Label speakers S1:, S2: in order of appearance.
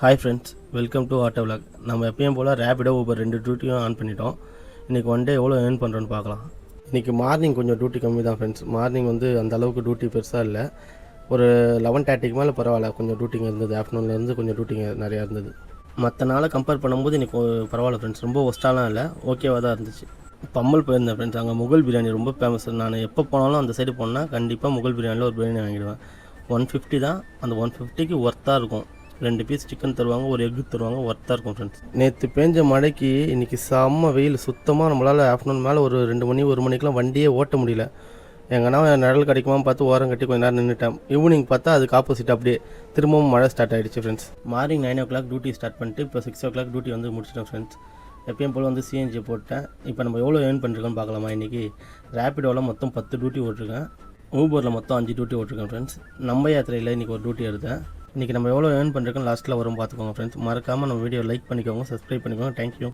S1: Hi friends, welcome to auto vlog. நம்ம எப்பயும் போல் Rapido Uber 2 டியூட்டியும் on பண்ணிட்டோம். இன்றைக்கி ஒன் டே எவ்வளோ ஏர்ன் பண்ணுறோன்னு பார்க்கலாம். இன்றைக்கி மார்னிங் கொஞ்சம் டியூட்டி கம்மி தான் ஃப்ரெண்ட்ஸ். மார்னிங் வந்து அந்த அளவுக்கு டியூட்டி பெருசாக இல்லை. ஒரு 11:30க்கு மேலே பரவாயில்ல, கொஞ்சம் டியூட்டிங்க இருந்தது. ஆஃப்டர்நூன்லேருந்து கொஞ்சம் டியூட்டிங்க நிறையா இருந்தது. மற்ற நாளை கம்பேர் பண்ணும்போது இன்றைக்கி பரவாயில்ல ஃப்ரெண்ட்ஸ். ரொம்ப ஒஸ்ட்டாலாம் இல்லை, ஓகேவாக தான் இருந்துச்சு. பம்மல் போயிருந்தேன் ஃப்ரெண்ட்ஸ். அங்கே முகல் பிரியாணி ரொம்ப ஃபேமஸ். நான் எப்போ போனாலும் அந்த சைடு போனால் கண்டிப்பாக முகல் பிரியாணியில் ஒரு பிரியாணி வாங்கிடுவேன். 150 தான். அந்த 150க்கு ஒர்த்தாக இருக்கும். 2 பீஸ் சிக்கன் தருவாங்க, ஒரு எக்கு தருவாங்க, ஒர்த்தாக இருக்கும் ஃப்ரெண்ட்ஸ். நேற்று பேஞ்ச மழைக்கு இன்றைக்கி செம்ம வெயில். சுத்தமாக நம்மளால் ஆஃப்டர்நூன் மேலே ஒரு 2 மணி 1 மணிக்கெலாம் வண்டியே ஓட்ட முடியல. எங்கன்னா நிழல் கிடைக்குமா பார்த்து ஓரம் கட்டி கொஞ்சம் நேரம் நின்றுட்டேன். ஈவினிங் பார்த்தா அதுக்கு ஆப்போசிட் அப்படியே திரும்பவும் மழை ஸ்டார்ட் ஆகிடுச்சு friends. Morning 9 o'clock duty start பண்ணிட்டு இப்போ 6 o'clock டியூட்டி வந்து முடிச்சிட்டேன் ஃப்ரெண்ட்ஸ். எப்பயும் போல் வந்து சிஎன்ஜி போட்டேன். இப்போ நம்ம எவ்வளோ ஏர்ன் பண்ணிருக்கோன்னு பார்க்கலாமா. இன்றைக்கி ரேபிடோவில் மொத்தம் 10 டியூட்டி ஓட்டிருக்கேன். ஊபரில் மொத்தம் 5 டியூட்டி ஓட்டிருக்கேன் ஃப்ரெண்ட்ஸ். நம்ம யாத்திரையில் இன்றைக்கி ஒரு டியூட்டி எடுத்தேன். இன்றைக்கி நம்ம எவ்வளோ ஏர்ன் பண்ணுறோன்னு லாஸ்ட்டில் வரும் பார்த்துக்கோங்க ஃப்ரெண்ட்ஸ். மறக்காமல் நம்ம வீடியோ லைக் பண்ணிக்கோங்க, சப்ஸ்கிரைப் பண்ணிக்கோங்க. தேங்க்யூ.